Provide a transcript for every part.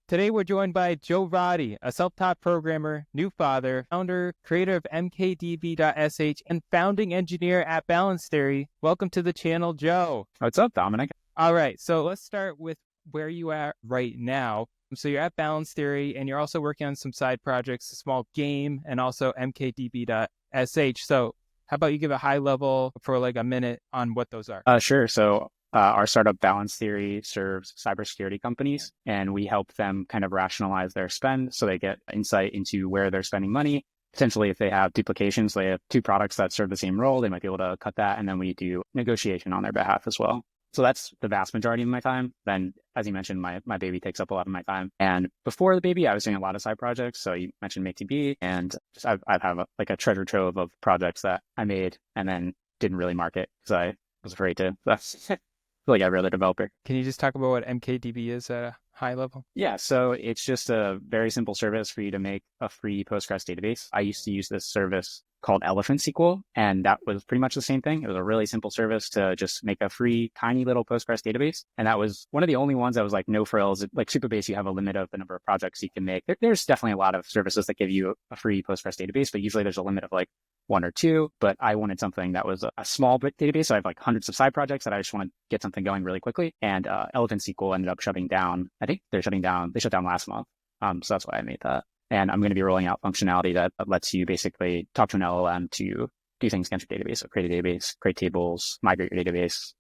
Today we're joined by Roddy, a self-taught programmer, new father, founder, creator of mkdb.sh, and founding engineer at Balance Theory. Welcome to the channel, Joe. What's up, Dominic? All right, so let's start with where you are right now. So you're at Balance Theory, and you're also working on some side projects, a small game, and also mkdb.sh. So how about you give a high level for like a minute on what those are? Sure. So our startup Balance Theory serves cybersecurity companies, and we help them kind of rationalize their spend so they get insight into where they're spending money. Potentially, if they have duplications, they have two products that serve the same role, they might be able to cut that, and then we do negotiation on their behalf as well. So that's the vast majority of my time. Then, as you mentioned, my baby takes up a lot of my time. And before the baby, I was doing a lot of side projects. So you mentioned MakeTB, and just I have a treasure trove of projects that I made and then didn't really market because I was afraid to. That's like every other developer. Can you just talk about what mkdb is at a high level? Yeah, so it's just a very simple service for you to make a free Postgres database. I used to use this service called Elephant SQL, and that was pretty much the same thing. It was a really simple service to just make a free, tiny little Postgres database. And that was one of the only ones that was like no frills. Like Supabase, you have a limit of the number of projects you can make. There's definitely a lot of services that give you a free Postgres database, but usually there's a limit of like one or two. But I wanted something that was a small bit database. So I have like hundreds of side projects that I just want to get something going really quickly. And Elephant SQL ended up shutting down. I think they shut down last month. So that's why I made that. And I'm going to be rolling out functionality that lets you basically talk to an LLM to do things against your database. So create a database, create tables, migrate your database,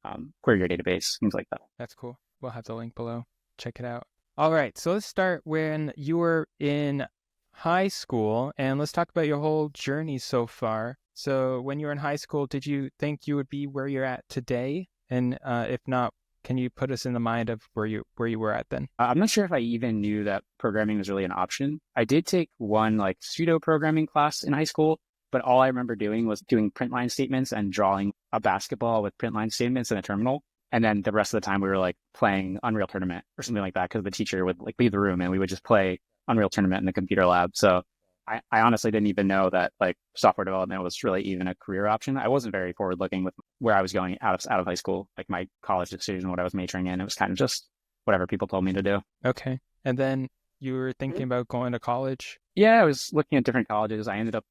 query your database, things like that. That's cool. We'll have the link below. Check it out. All right. So let's start when you were in high school, and let's talk about your whole journey so far. So when you were in high school, did you think you would be where you're at today? And if not, can you put us in the mind of where you were at then? I'm not sure if I even knew that programming was really an option. I did take one like pseudo programming class in high school, but all I remember doing was doing print line statements and drawing a basketball with print line statements in a terminal. And then the rest of the time we were like playing Unreal Tournament or something like that because the teacher would like leave the room and we would just play Unreal Tournament in the computer lab. So I honestly didn't even know that like software development was really even a career option. I wasn't very forward looking with where I was going out of high school, like my college decision, what I was majoring in. It was kind of just whatever people told me to do. Okay. And then you were thinking about going to college? Yeah, I was looking at different colleges. I ended up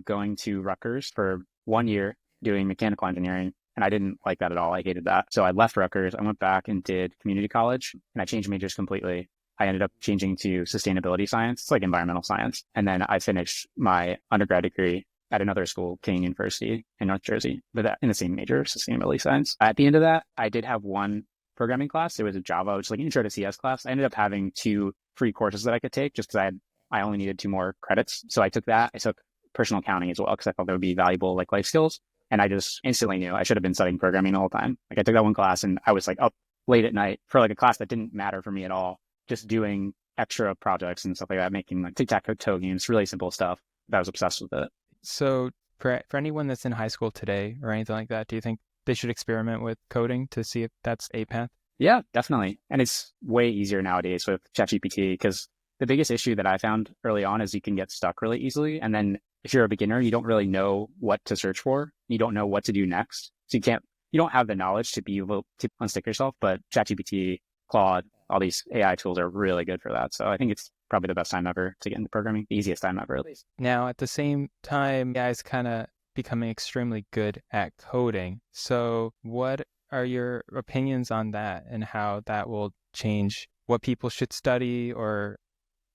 going to Rutgers for 1 year doing mechanical engineering. And I didn't like that at all. I hated that. So I left Rutgers. I went back and did community college and I changed majors completely. I ended up changing to sustainability science. It's like environmental science. And then I finished my undergrad degree at another school, King University in North Jersey, but that in the same major, sustainability science. At the end of that, I did have one programming class. It was a Java, which is like an intro to CS class. I ended up having 2 free courses that I could take just because I only needed 2 more credits. So I took that. I took personal accounting as well because I thought that would be valuable like life skills. And I just instantly knew I should have been studying programming the whole time. Like I took that one class and I was like up late at night for like a class that didn't matter for me at all. Just doing extra projects and stuff like that, making like tic-tac-toe games, really simple stuff. I was obsessed with it. So for anyone that's in high school today or anything like that, do you think they should experiment with coding to see if that's a path? Yeah, definitely. And it's way easier nowadays with ChatGPT because the biggest issue that I found early on is you can get stuck really easily. And then if you're a beginner, you don't really know what to search for. You don't know what to do next. So you don't have the knowledge to be able to unstick yourself, but ChatGPT, Claude, all these AI tools are really good for that. So I think it's probably the best time ever to get into programming, the easiest time ever at least. Now, at the same time, AI is kind of becoming extremely good at coding. So what are your opinions on that and how that will change what people should study or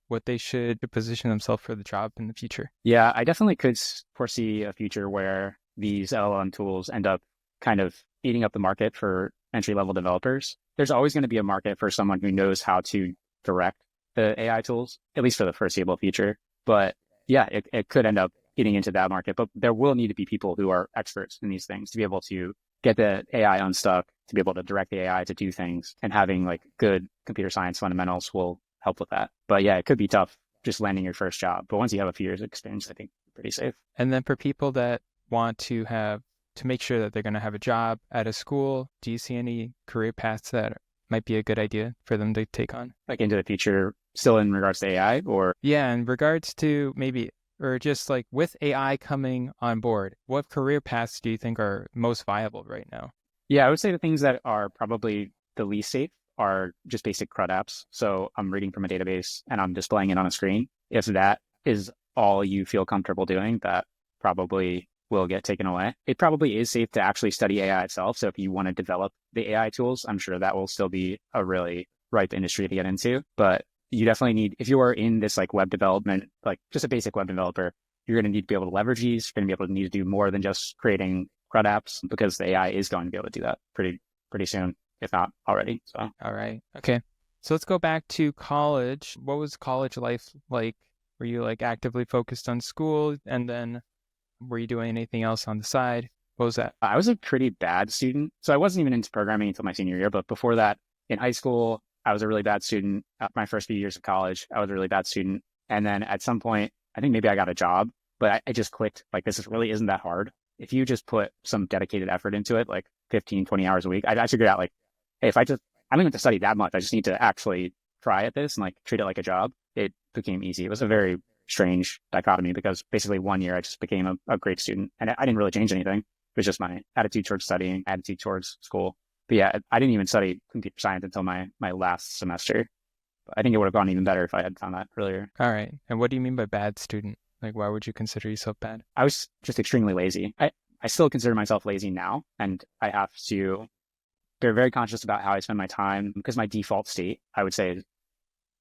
what they should position themselves for the job in the future? Yeah, I definitely could foresee a future where these LLM tools end up kind of eating up the market for entry-level developers. There's always going to be a market for someone who knows how to direct the AI tools, at least for the foreseeable future. But yeah, it could end up eating into that market. But there will need to be people who are experts in these things to be able to get the AI unstuck, to be able to direct the AI to do things. And having like good computer science fundamentals will help with that. But yeah, it could be tough just landing your first job. But once you have a few years of experience, I think you're pretty safe. And then for people that want to make sure that they're going to have a job at a school, do you see any career paths that might be a good idea for them to take on? Like into the future, still in regards to AI or? Yeah, in regards to maybe, or just like with AI coming on board, what career paths do you think are most viable right now? Yeah, I would say the things that are probably the least safe are just basic CRUD apps. So I'm reading from a database and I'm displaying it on a screen. If that is all you feel comfortable doing, that probably will get taken away. It probably is safe to actually study AI itself. So if you want to develop the AI tools, I'm sure that will still be a really ripe industry to get into. But you definitely need, if you are in this like web development, like just a basic web developer, you're going to need to be able to leverage these. You're going to be able to need to do more than just creating CRUD apps, because the AI is going to be able to do that pretty soon, if not already. So, all right. Okay. So let's go back to college. What was college life like? Were you like actively focused on school, and then were you doing anything else on the side? What was that? I was a pretty bad student. So I wasn't even into programming until my senior year. But before that, in high school, I was a really bad student. My first few years of college, I was a really bad student. And then at some point, I think maybe I got a job, but I just clicked, like, really isn't that hard. If you just put some dedicated effort into it, like 15, 20 hours a week, I figured out like, hey, I don't even have to study that much. I just need to actually try at this and like treat it like a job. It became easy. It was a very strange dichotomy, because basically 1 year I just became a great student, and I didn't really change anything. It was just my attitude towards studying, attitude towards school. But yeah, I didn't even study computer science until my last semester. But I think it would have gone even better if I had found that earlier. All right. And what do you mean by bad student? Like, why would you consider yourself bad? I was just extremely lazy. I still consider myself lazy now, and I have to be very conscious about how I spend my time, because my default state, I would say, is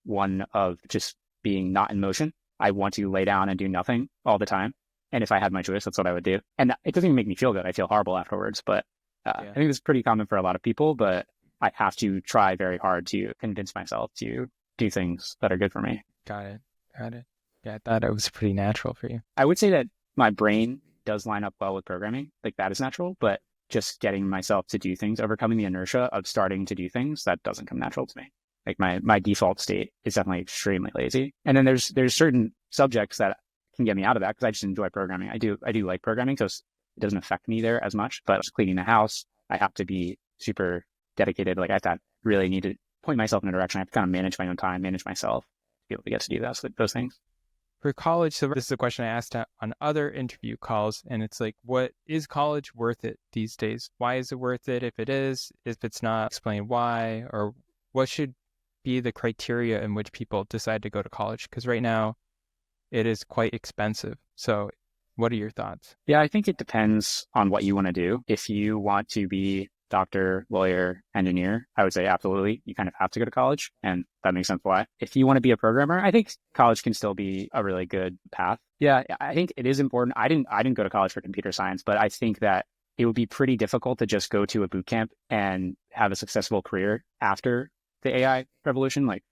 one of just being not in motion. I want to lay down and do nothing all the time. And if I had my choice, that's what I would do. And it doesn't even make me feel good. I feel horrible afterwards. But I think it's pretty common for a lot of people, but I have to try very hard to convince myself to do things that are good for me. Got it. Yeah, I thought it was pretty natural for you. I would say that my brain does line up well with programming. Like, that is natural, but just getting myself to do things, overcoming the inertia of starting to do things, that doesn't come natural to me. Like my default state is definitely extremely lazy. And then there's certain subjects that can get me out of that, because I just enjoy programming. I do like programming, so it doesn't affect me there as much. But just cleaning the house, I have to be super dedicated. Like, I really need to point myself in a direction. I have to kind of manage my own time, manage myself to be able to get to do those things. For college, so this is a question I asked on other interview calls, and it's like, what is college worth it these days? Why is it worth it? If it is, if it's not, explain why, or what should be the criteria in which people decide to go to college? Because right now it is quite expensive. So what are your thoughts? Yeah, I think it depends on what you want to do. If you want to be doctor, lawyer, engineer, I would say absolutely, you kind of have to go to college, and that makes sense why. If you want to be a programmer, I think college can still be a really good path. Yeah, I think it is important. I didn't go to college for computer science, but I think that it would be pretty difficult to just go to a boot camp and have a successful career after the AI revolution, like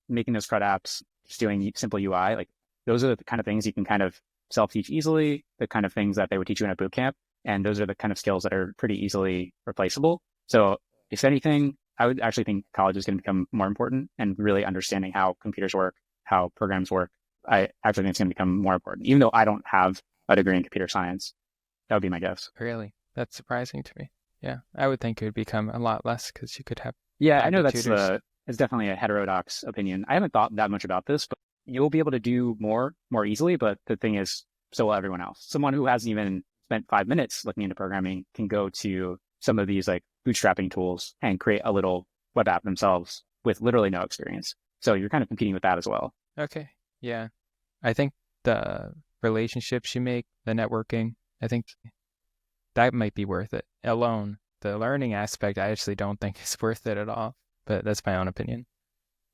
making those CRUD apps, just doing simple UI. Like, those are the kind of things you can kind of self-teach easily, the kind of things that they would teach you in a boot camp. And those are the kind of skills that are pretty easily replaceable. So if anything, I would actually think college is going to become more important, and really understanding how computers work, how programs work. I actually think it's going to become more important, even though I don't have a degree in computer science. That would be my guess. Really? That's surprising to me. Yeah, I would think it would become a lot less, because you could have. Yeah, I know it's definitely a heterodox opinion. I haven't thought that much about this, but you'll be able to do more easily. But the thing is, so will everyone else. Someone who hasn't even spent 5 minutes looking into programming can go to some of these like bootstrapping tools and create a little web app themselves with literally no experience. So you're kind of competing with that as well. Okay. Yeah. I think the relationships you make, the networking, I think that might be worth it alone. The learning aspect, I actually don't think is worth it at all, but that's my own opinion.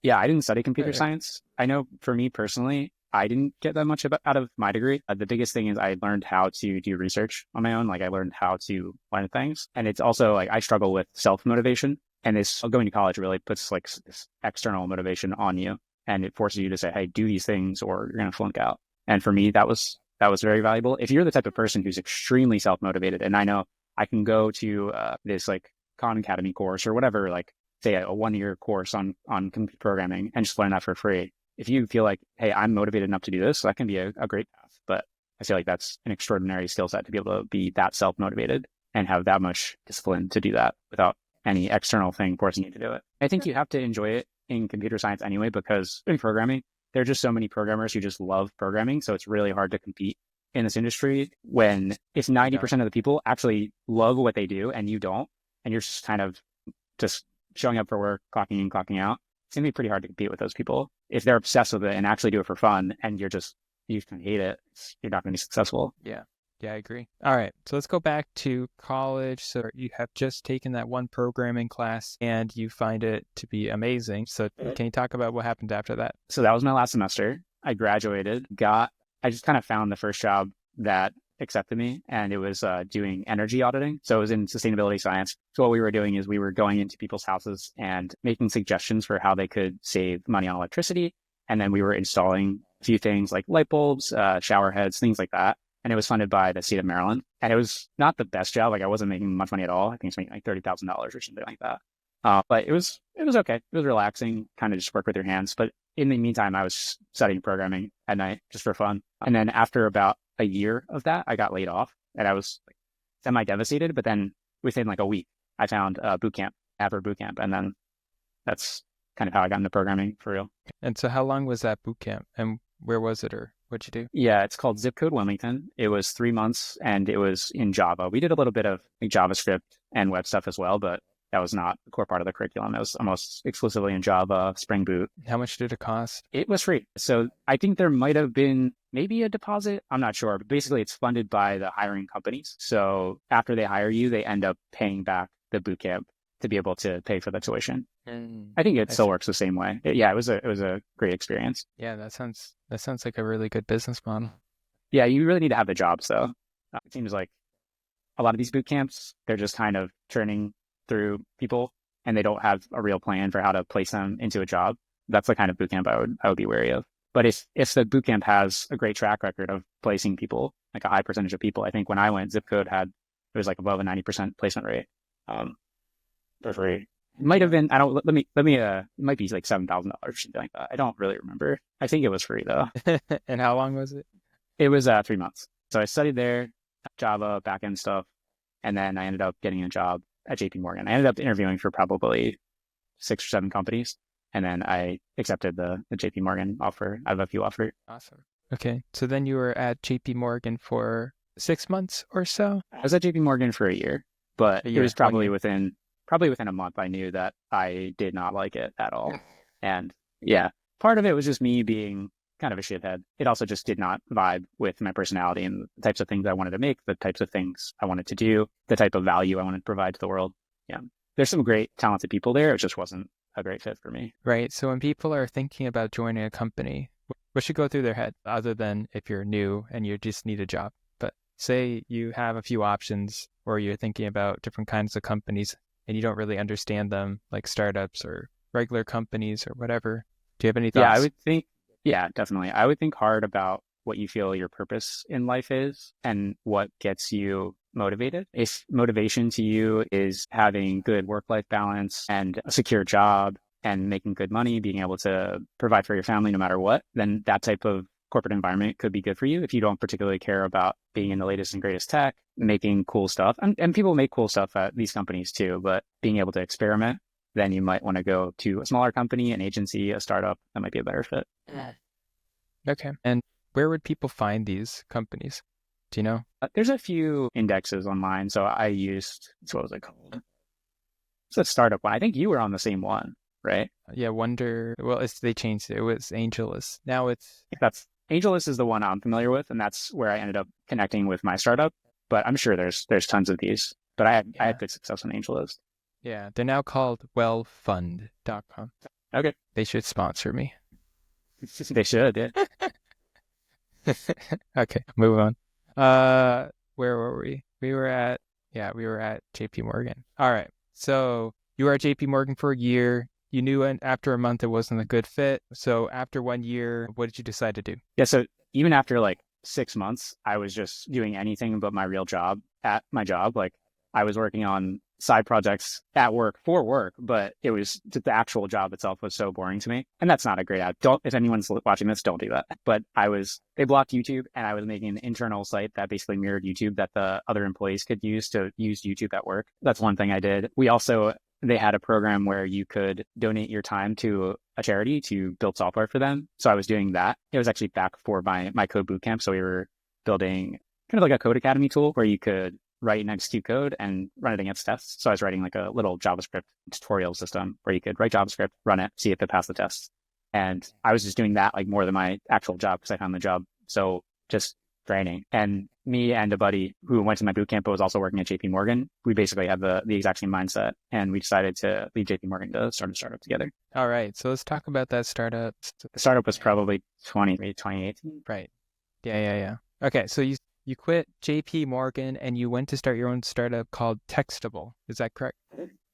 Yeah, I didn't study computer science. I know for me personally, I didn't get that much out of my degree. The biggest thing is I learned how to do research on my own. Like, I learned how to learn things. And it's also like, I struggle with self-motivation. And going to college really puts like this external motivation on you. And it forces you to say, hey, do these things or you're going to flunk out. And for me, that was very valuable. If you're the type of person who's extremely self-motivated, and I know I can go to this like Khan Academy course or whatever, like say a 1-year course on computer programming, and just learn that for free. If you feel like, hey, I'm motivated enough to do this, that can be a great path. But I feel like that's an extraordinary skill set to be able to be that self-motivated and have that much discipline to do that without any external thing forcing you to do it. I think you have to enjoy it in computer science anyway, because in programming, there are just so many programmers who just love programming. So it's really hard to compete in this industry when if 90% of the people actually love what they do and you don't, and you're just kind of just showing up for work, clocking in, clocking out, it's going to be pretty hard to compete with those people. If they're obsessed with it and actually do it for fun and you just hate it, you're not going to be successful. Yeah. Yeah, I agree. All right. So let's go back to college. So you have just taken that one programming class and you find it to be amazing. So can you talk about what happened after that? So that was my last semester. I graduated, I just kind of found the first job that accepted me, and it was doing energy auditing. So it was in sustainability science. So what we were doing is we were going into people's houses and making suggestions for how they could save money on electricity. And then we were installing a few things like light bulbs, shower heads, things like that. And it was funded by the state of Maryland. And it was not the best job. Like I wasn't making much money at all. I think it's making like $30,000 or something like that. But it was okay. It was relaxing, kind of just work with your hands. But in the meantime, I was studying programming at night just for fun. And then after about a year of that, I got laid off and I was like semi-devastated. But then within like a week, I found a boot camp after boot camp. And then that's kind of how I got into programming for real. And so how long was that boot camp and where was it or what'd you do? Yeah, it's called Zip Code Wilmington. It was 3 months and it was in Java. We did a little bit of like JavaScript and web stuff as well, but that was not a core part of the curriculum. It was almost exclusively in Java, Spring Boot. How much did it cost? It was free. So I think there might have been maybe a deposit. I'm not sure. But basically, it's funded by the hiring companies. So after they hire you, they end up paying back the boot camp to be able to pay for the tuition. I think it still works the same way. It was a great experience. Yeah, that sounds like a really good business model. Yeah, you really need to have the jobs though. It seems like a lot of these boot camps, they're just kind of churning through people and they don't have a real plan for how to place them into a job. That's the kind of boot camp I would be wary of. But if the boot camp has a great track record of placing people, like a high percentage of people, I think when I went, Zip Code it was like above a 90% placement rate. For free. It might have been, it might be like $7,000 or something like that. I don't really remember. I think it was free though. And how long was it? It was 3 months. So I studied there, Java, backend stuff, and then I ended up getting a job at JP Morgan. I ended up interviewing for probably 6 or 7 companies, and then I accepted the JP Morgan offer out of a few offers. Awesome. Okay. So then you were at JP Morgan for 6 months or so? I was at JP Morgan for a year, but it was probably within a month I knew that I did not like it at all. And yeah, part of it was just me being kind of a shithead. It also just did not vibe with my personality and the types of things I wanted to make, the types of things I wanted to do, the type of value I wanted to provide to the world. Yeah. There's some great talented people there. It just wasn't a great fit for me. Right. So when people are thinking about joining a company, what should go through their head other than if you're new and you just need a job? But say you have a few options or you're thinking about different kinds of companies and you don't really understand them, like startups or regular companies or whatever. Do you have any thoughts? Yeah, definitely. I would think hard about what you feel your purpose in life is and what gets you motivated. If motivation to you is having good work-life balance and a secure job and making good money, being able to provide for your family no matter what, then that type of corporate environment could be good for you. If you don't particularly care about being in the latest and greatest tech, making cool stuff, and people make cool stuff at these companies too, but being able to experiment, then you might want to go to a smaller company, an agency, a startup. That might be a better fit. Okay. And where would people find these companies? Do you know? There's a few indexes online. So I used, what was it called? It's a startup one. I think you were on the same one, right? Yeah, Wonder. Well, they changed it. It was AngelList. Now it's... AngelList is the one I'm familiar with, and that's where I ended up connecting with my startup. But I'm sure there's tons of these. But I had good success on AngelList. Yeah, they're now called wellfund.com. Okay. They should sponsor me. They should, yeah. Okay, move on. Where were we? We were at JP Morgan. All right. So you were at JP Morgan for a year. You knew after a month it wasn't a good fit. So after 1 year, what did you decide to do? Yeah, so even after like 6 months, I was just doing anything but my real job at my job. Like I was working on side projects at work for work, but it was the actual job itself was so boring to me. And that's not a great ad. If anyone's watching this, don't do that. But they blocked YouTube and I was making an internal site that basically mirrored YouTube that the other employees could use to use YouTube at work. That's one thing I did. They had a program where you could donate your time to a charity to build software for them. So I was doing that. It was actually back for my code bootcamp. So we were building kind of like a code academy tool where you could write next to code and run it against tests. So I was writing like a little JavaScript tutorial system where you could write JavaScript, run it, see if it passed the tests. And I was just doing that like more than my actual job because I found the job so just draining. And me and a buddy who went to my boot camp but was also working at JP Morgan, we basically had the exact same mindset, and we decided to leave JP Morgan to start a startup together. All right. So let's talk about that startup. The startup was probably 2018. Right. Yeah. Okay. So you quit JP Morgan and you went to start your own startup called Textable. Is that correct?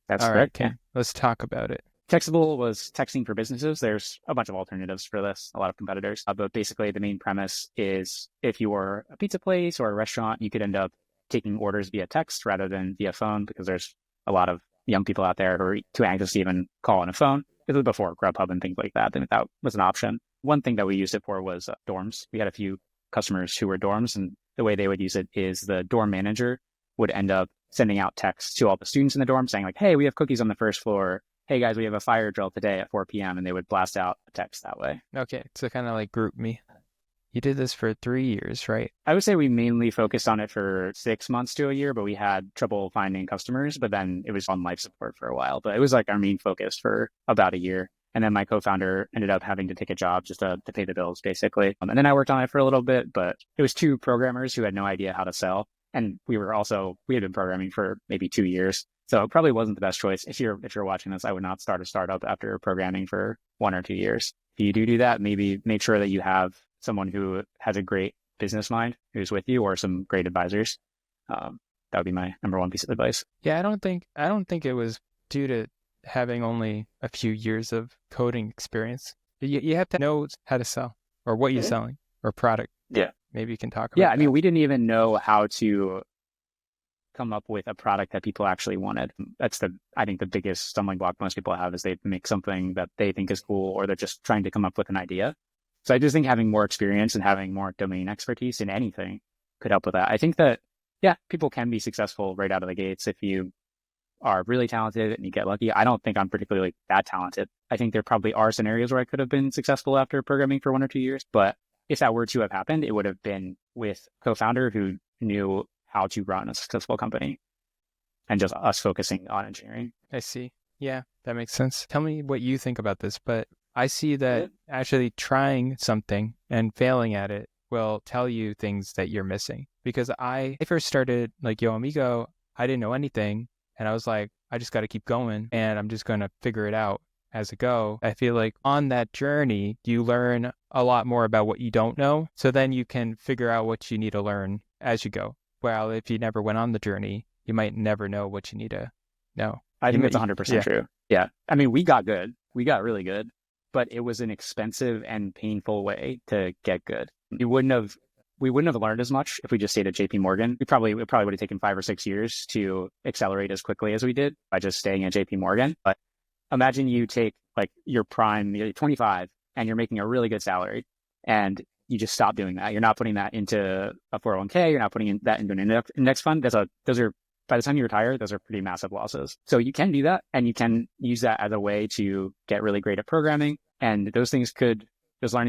That's All correct. Right, okay. Let's talk about it. Textable was texting for businesses. There's a bunch of alternatives for this, a lot of competitors. But basically, the main premise is if you were a pizza place or a restaurant, you could end up taking orders via text rather than via phone, because there's a lot of young people out there who are too anxious to even call on a phone. This was before Grubhub and things like that. And that was an option. One thing that we used it for was dorms. We had a few customers who were dorms, and the way they would use it is the dorm manager would end up sending out texts to all the students in the dorm saying like, hey, we have cookies on the first floor. Hey guys, we have a fire drill today at 4 p.m. And they would blast out a text that way. Okay. So kind of like group me. You did this for 3 years, right? I would say we mainly focused on it for 6 months to a year, but we had trouble finding customers. But then it was on life support for a while. But it was like our main focus for about a year. And then my co-founder ended up having to take a job just to pay the bills, basically. And then I worked on it for a little bit, but it was 2 programmers who had no idea how to sell. And we had been programming for maybe 2 years. So it probably wasn't the best choice. If you're watching this, I would not start a startup after programming for 1 or 2 years. If you do that, maybe make sure that you have someone who has a great business mind who's with you, or some great advisors. That would be my number 1 piece of advice. Yeah, I don't think it was due to having only a few years of coding experience. You have to know how to sell, or what you're selling, or product. Yeah. Maybe you can talk about that. I mean, we didn't even know how to come up with a product that people actually wanted. That's I think the biggest stumbling block most people have is they make something that they think is cool, or they're just trying to come up with an idea. So I just think having more experience and having more domain expertise in anything could help with that. I think that, yeah, people can be successful right out of the gates if you are really talented and you get lucky. I don't think I'm particularly that talented. I think there probably are scenarios where I could have been successful after programming for 1 or 2 years. But if that were to have happened, it would have been with a co-founder who knew how to run a successful company, and just us focusing on engineering. I see. Yeah, that makes sense. Tell me what you think about this, but I see that actually trying something and failing at it will tell you things that you're missing. Because I first started like Yo Amigo, I didn't know anything. And I was like, I just got to keep going, and I'm just going to figure it out as I go. I feel like on that journey, you learn a lot more about what you don't know. So then you can figure out what you need to learn as you go. Well, if you never went on the journey, you might never know what you need to know. I think that's 100% true. Yeah. I mean, we got good. We got really good, but it was an expensive and painful way to get good. We wouldn't have learned as much if we just stayed at JP Morgan. It probably would have taken 5 or 6 years to accelerate as quickly as we did by just staying at JP Morgan. But imagine you take like your prime, you're 25, and you're making a really good salary, and you just stop doing that. You're not putting that into a 401k. You're not putting that into an index fund. Those are, by the time you retire, those are pretty massive losses. So you can do that, and you can use that as a way to get really great at programming. And those learnings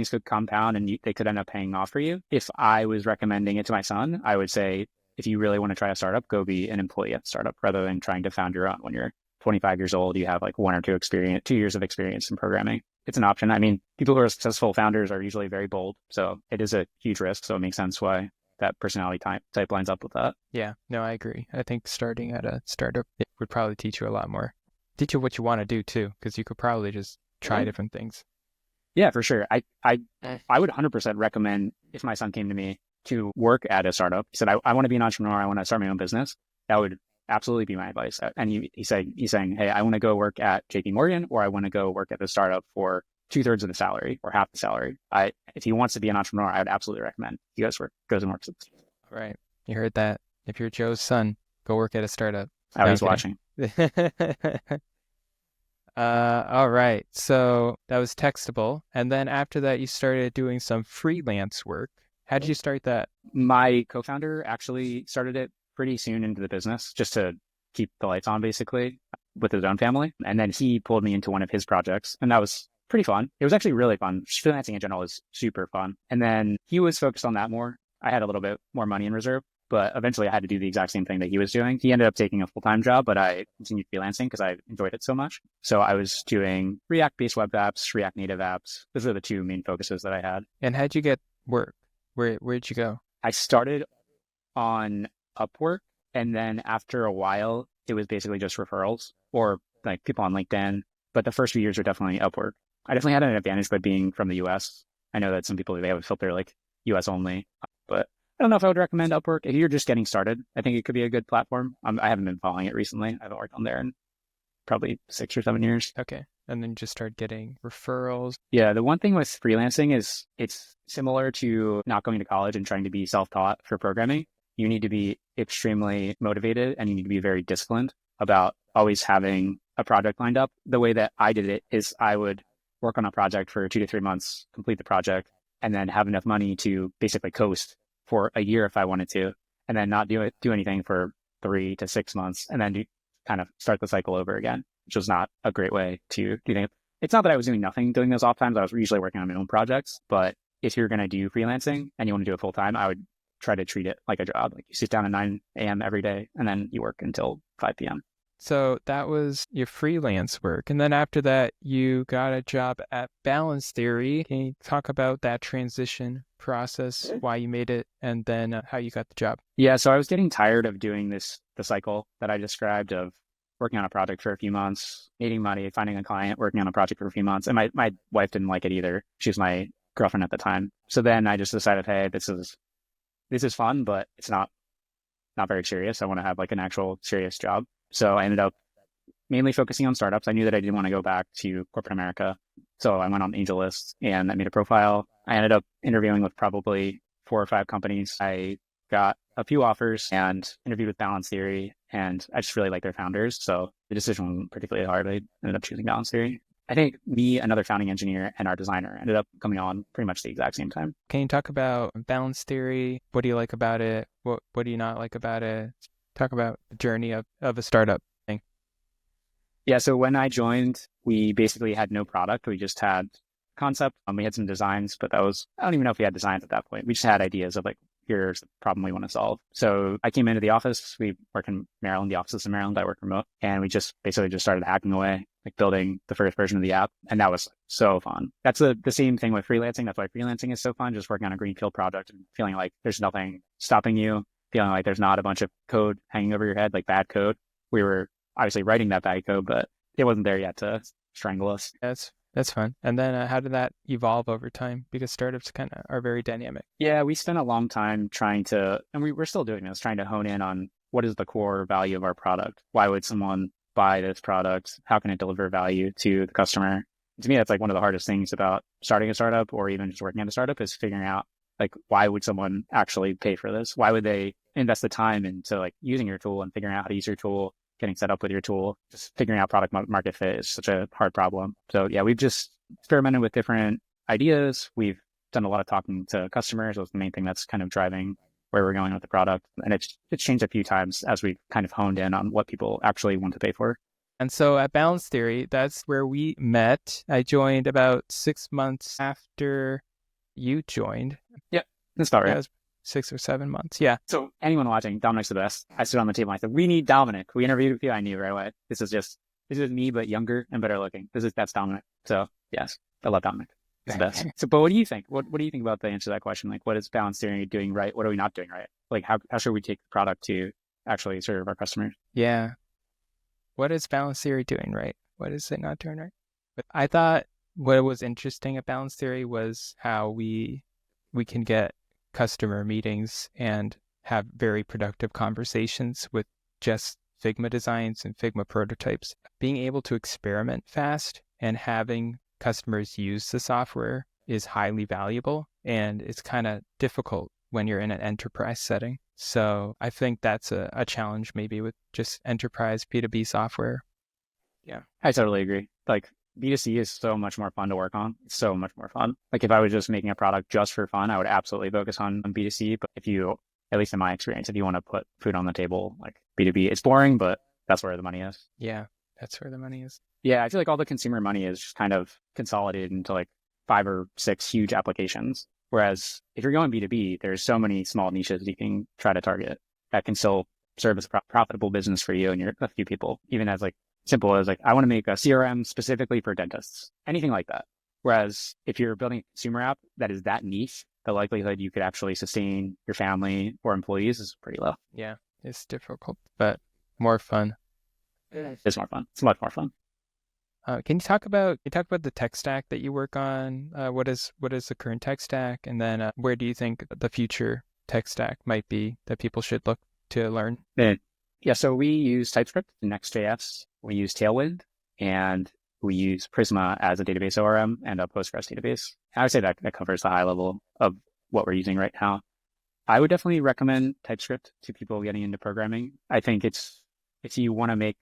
could compound, and they could end up paying off for you. If I was recommending it to my son, I would say, if you really want to try a startup, go be an employee at a startup rather than trying to found your own. When you're 25 years old, you have like 1 or 2 years of experience in programming. It's an option. I mean, people who are successful founders are usually very bold. So it is a huge risk. So it makes sense why that personality type lines up with that. Yeah, no, I agree. I think starting at a startup would probably teach you a lot more. Teach you what you want to do too, because you could probably just try different things. Yeah, for sure. I would 100% recommend, if my son came to me, to work at a startup. He said, I want to be an entrepreneur. I want to start my own business. That would absolutely be my advice. And he's saying, hey, I want to go work at JP Morgan, or I want to go work at a startup for 2/3 of the salary or half the salary. If he wants to be an entrepreneur, I would absolutely recommend he goes and works. Right. You heard that. If you're Joe's son, go work at a startup. Oh, he's watching. All right. So that was Textable. And then after that, you started doing some freelance work. How did you start that? My co-founder actually started it pretty soon into the business, just to keep the lights on, basically, with his own family. And then he pulled me into one of his projects, and that was pretty fun. It was actually really fun. Freelancing in general is super fun. And then he was focused on that more. I had a little bit more money in reserve, but eventually I had to do the exact same thing that he was doing. He ended up taking a full-time job, but I continued freelancing because I enjoyed it so much. So I was doing React-based web apps, React Native apps. Those are the two main focuses that I had. And how'd you get work? Where'd you go? I started on Upwork, and then after a while, it was basically just referrals or like people on LinkedIn. But the first few years were definitely Upwork. I definitely had an advantage by being from the US. I know that some people, they have a filter like US only, but I don't know if I would recommend Upwork. If you're just getting started, I think it could be a good platform. I haven't been following it recently. I haven't worked on there in probably 6 or 7 years. Okay. And then just start getting referrals. Yeah, the one thing with freelancing is it's similar to not going to college and trying to be self-taught for programming. You need to be extremely motivated and you need to be very disciplined about always having a project lined up. The way that I did it is I would work on a project for 2 to 3 months, complete the project, and then have enough money to basically coast for a year if I wanted to, and then not do anything for 3 to 6 months, and then kind of start the cycle over again, which was not a great way to do things. It's not that I was doing nothing during those off times. I was usually working on my own projects, but if you're going to do freelancing and you want to do it full time, I would try to treat it like a job. Like you sit down at 9 a.m. every day and then you work until 5 p.m. So that was your freelance work. And then after that, you got a job at Balance Theory. Can you talk about that transition process, why you made it, and then how you got the job? Yeah, so I was getting tired of doing the cycle that I described of working on a project for a few months, needing money, finding a client, working on a project for a few months. And my wife didn't like it either. She was my girlfriend at the time. So then I just decided, hey, this is fun, but it's not very serious. I want to have like an actual serious job. So I ended up mainly focusing on startups. I knew that I didn't want to go back to corporate America. So I went on AngelList and I made a profile. I ended up interviewing with probably 4 or 5 companies. I got a few offers and interviewed with Balance Theory, and I just really like their founders. So the decision wasn't particularly hard. I ended up choosing Balance Theory. I think me, another founding engineer, and our designer ended up coming on pretty much the exact same time. Can you talk about Balance Theory? What do you like about it? What do you not like about it? Talk about the journey of a startup thing. Yeah, so when I joined, we basically had no product. We just had concept. We had some designs, but I don't even know if we had designs at that point. We just had ideas of like, here's the problem we want to solve. So I came into the office. We work in Maryland, the office is in Maryland. I work remote. And we just basically started hacking away, like building the first version of the app. And that was so fun. That's the same thing with freelancing. That's why freelancing is so fun, just working on a greenfield project and feeling like there's nothing stopping you, feeling like there's not a bunch of code hanging over your head, like bad code. We were obviously writing that bad code, but it wasn't there yet to strangle us. That's fun. And then how did that evolve over time? Because startups kind of are very dynamic. Yeah, we spent a long time trying to, and we're still doing this, trying to hone in on what is the core value of our product? Why would someone buy this product? How can it deliver value to the customer? To me, that's like one of the hardest things about starting a startup or even just working at a startup is figuring out like, why would someone actually pay for this? Why would they invest the time into like using your tool and figuring out how to use your tool, getting set up with your tool? Just figuring out product market fit is such a hard problem. So yeah, we've just experimented with different ideas. We've done a lot of talking to customers. That's the main thing that's kind of driving where we're going with the product. And it's changed a few times as we've kind of honed in on what people actually want to pay for. And so at Balance Theory, that's where we met. I joined about 6 months after you joined. Yep, that's about right. Yeah, it was 6 or 7 months. Yeah. So anyone watching, Dominic's the best. I stood on the table and I said, we need Dominic. We interviewed with you. I knew right away. This is me, but younger and better looking. That's Dominic. So yes, I love Dominic. He's the best. So, but what do you think? What do you think about the answer to that question? Like, what is Balance Theory doing right? What are we not doing right? Like, how should we take the product to actually serve our customers? Yeah. What is Balance Theory doing right? What is it not doing right? But I thought what was interesting at Balance Theory was how we can get customer meetings and have very productive conversations with just Figma designs and Figma prototypes. Being able to experiment fast and having customers use the software is highly valuable, and it's kind of difficult when you're in an enterprise setting. So I think that's a challenge maybe with just enterprise B2B software. Yeah, I totally agree. Like B2C is so much more fun to work on. It's so much more fun. Like if I was just making a product just for fun, I would absolutely focus on B2C. But if you, at least in my experience, if you want to put food on the table, like B2B, it's boring, but that's where the money is. Yeah, that's where the money is. Yeah, I feel like all the consumer money is just kind of consolidated into like 5 or 6 huge applications. Whereas if you're going B2B, there's so many small niches you can try to target that can still serve as a profitable business for you and a few people, even as like simple as like, I want to make a CRM specifically for dentists, anything like that. Whereas if you're building a consumer app that is that niche, the likelihood you could actually sustain your family or employees is pretty low. Yeah, it's difficult, but more fun. It's more fun. It's much more fun. Can you talk about the tech stack that you work on? What is the current tech stack, and then where do you think the future tech stack might be that people should look to learn? Yeah, so we use TypeScript and Next.js. We use Tailwind, and we use Prisma as a database ORM and a Postgres database. I would say that covers the high level of what we're using right now. I would definitely recommend TypeScript to people getting into programming. I think if you want to make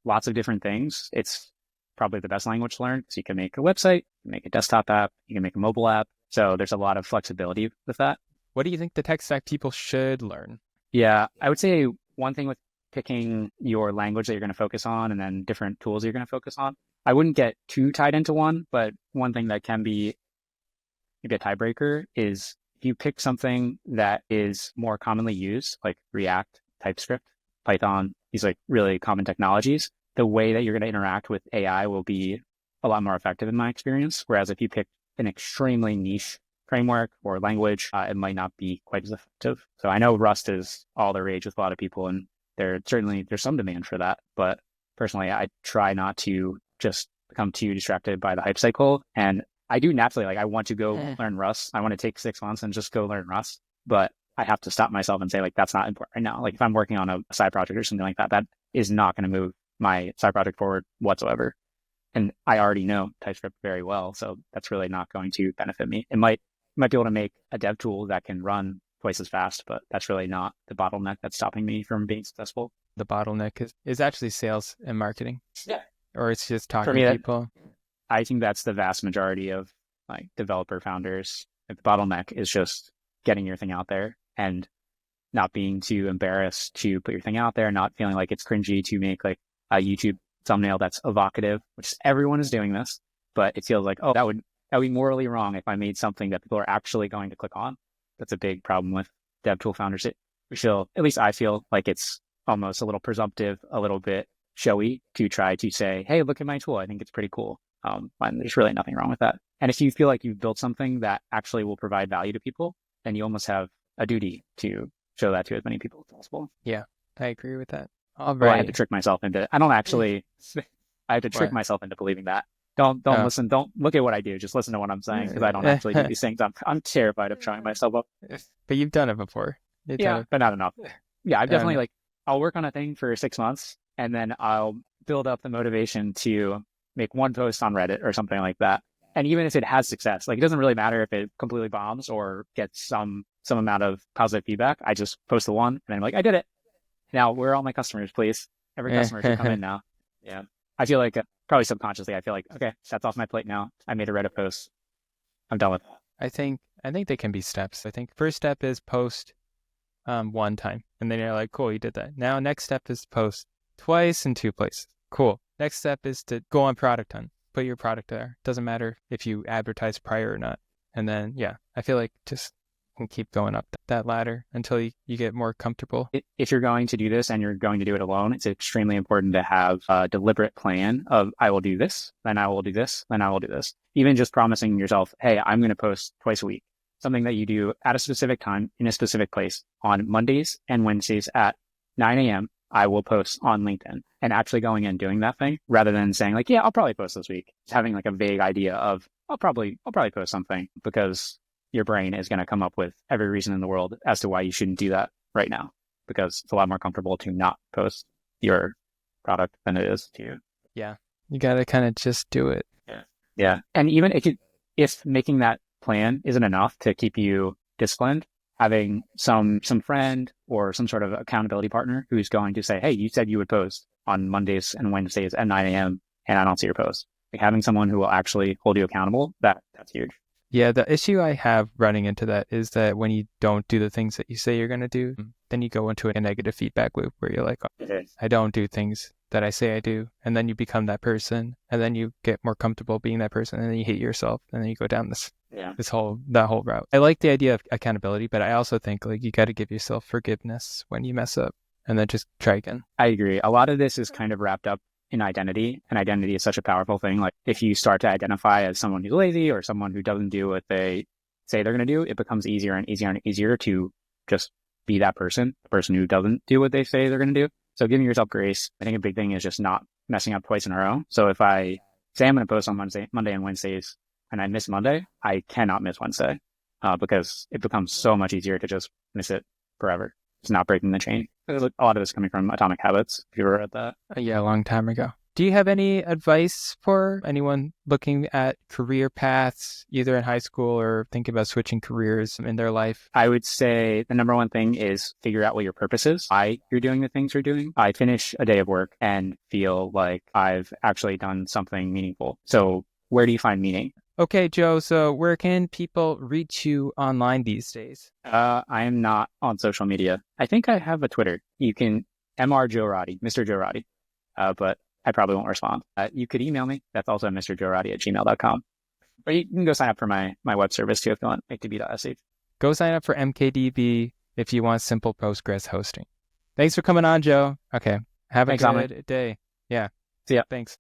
lots of different things, it's probably the best language to learn because you can make a website, you can make a desktop app, you can make a mobile app. So there's a lot of flexibility with that. What do you think the tech stack people should learn? Yeah, I would say one thing with picking your language that you're going to focus on and then different tools you're going to focus on, I wouldn't get too tied into one, but one thing that can be maybe a tiebreaker is if you pick something that is more commonly used, like React, TypeScript, Python, these like really common technologies, the way that you're going to interact with AI will be a lot more effective in my experience. Whereas if you pick an extremely niche framework or language, it might not be quite as effective. So I know Rust is all the rage with a lot of people, and there's some demand for that. But personally, I try not to just become too distracted by the hype cycle. And I do naturally, like, I want to go learn Rust. I want to take 6 months and just go learn Rust. But I have to stop myself and say, like, that's not important right now. Like, if I'm working on a side project or something like that, that is not going to move my side project forward whatsoever. And I already know TypeScript very well, so that's really not going to benefit me. It might be able to make a dev tool that can run twice as fast, but that's really not the bottleneck that's stopping me from being successful. The bottleneck is actually sales and marketing. Yeah. Or it's just talking For me, to people. I think that's the vast majority of like developer founders. Like, the bottleneck is just getting your thing out there and not being too embarrassed to put your thing out there, not feeling like it's cringy to make like a YouTube thumbnail that's evocative, which everyone is doing this, but it feels like, oh, that would be morally wrong if I made something that people are actually going to click on. That's a big problem with dev tool founders. At least I feel like it's almost a little presumptive, a little bit showy to try to say, hey, look at my tool. I think it's pretty cool. And there's really nothing wrong with that. And if you feel like you've built something that actually will provide value to people, then you almost have a duty to show that to as many people as possible. Yeah, I agree with that. All right. Well, I have to trick myself into, I have to trick myself into believing that. Don't listen. Don't look at what I do. Just listen to what I'm saying, because I don't actually do these things. I'm terrified of trying myself up. But you've done it before. But not enough. Yeah, I've definitely I'll work on a thing for 6 months, and then I'll build up the motivation to make one post on Reddit or something like that. And even if it has success, like, it doesn't really matter if it completely bombs or gets some amount of positive feedback. I just post the one, and then I'm like, I did it. Now, where are all my customers, please? Every customer should come in now. Yeah. I feel like probably subconsciously, I feel like, okay, that's off my plate now. I made a Reddit post. I'm done with that. I think they can be steps. I think first step is post one time, and then you're like, cool, you did that. Now next step is post twice in 2 places. Cool. Next step is to go on Product Hunt. Put your product there. Doesn't matter if you advertise prior or not. And then, yeah, I feel like just keep going up that ladder until you get more comfortable. If you're going to do this and you're going to do it alone, it's extremely important to have a deliberate plan of, I will do this, then I will do this, then I will do this. Even just promising yourself, hey, I'm going to post twice a week. Something that you do at a specific time in a specific place. On Mondays and Wednesdays at 9 a.m., I will post on LinkedIn, and actually going and doing that thing rather than saying like, yeah, I'll probably post this week. Just having like a vague idea of, I'll probably post something, because your brain is going to come up with every reason in the world as to why you shouldn't do that right now, because it's a lot more comfortable to not post your product than it is to. Yeah. You got to kind of just do it. Yeah. And even if making that plan isn't enough to keep you disciplined, having some friend or some sort of accountability partner who's going to say, hey, you said you would post on Mondays and Wednesdays at 9 a.m. and I don't see your post. Like, having someone who will actually hold you accountable, that's huge. Yeah, the issue I have running into that is that when you don't do the things that you say you're going to do, then you go into a negative feedback loop where you're like, oh, I don't do things that I say I do. And then you become that person, and then you get more comfortable being that person, and then you hate yourself, and then you go down that whole route. I like the idea of accountability, but I also think like you got to give yourself forgiveness when you mess up and then just try again. I agree. A lot of this is kind of wrapped up in identity, and identity is such a powerful thing. Like if you start to identify as someone who's lazy or someone who doesn't do what they say they're going to do, it becomes easier and easier and easier to just be that person, the person who doesn't do what they say they're going to do. So giving yourself grace, I think a big thing is just not messing up twice in a row. So if I say I'm going to post on Monday and Wednesdays, and I miss Monday, I cannot miss Wednesday because it becomes so much easier to just miss it forever. It's not breaking the chain. A lot of it's coming from Atomic Habits, if you ever read that. Yeah, a long time ago. Do you have any advice for anyone looking at career paths, either in high school or thinking about switching careers in their life? I would say the number one thing is figure out what your purpose is, why you're doing the things you're doing. I finish a day of work and feel like I've actually done something meaningful. So where do you find meaning? Okay, Joe, so where can people reach you online these days? I am not on social media. I think I have a Twitter. You can mrjoeroddy, Mr. Joe Roddy, but I probably won't respond. You could email me. That's also mrjoeroddy@gmail.com. Or you can go sign up for my web service too if you want, makedb.sh. Go sign up for MKDB if you want simple Postgres hosting. Thanks for coming on, Joe. Okay, have a good day. Yeah. See ya. Thanks.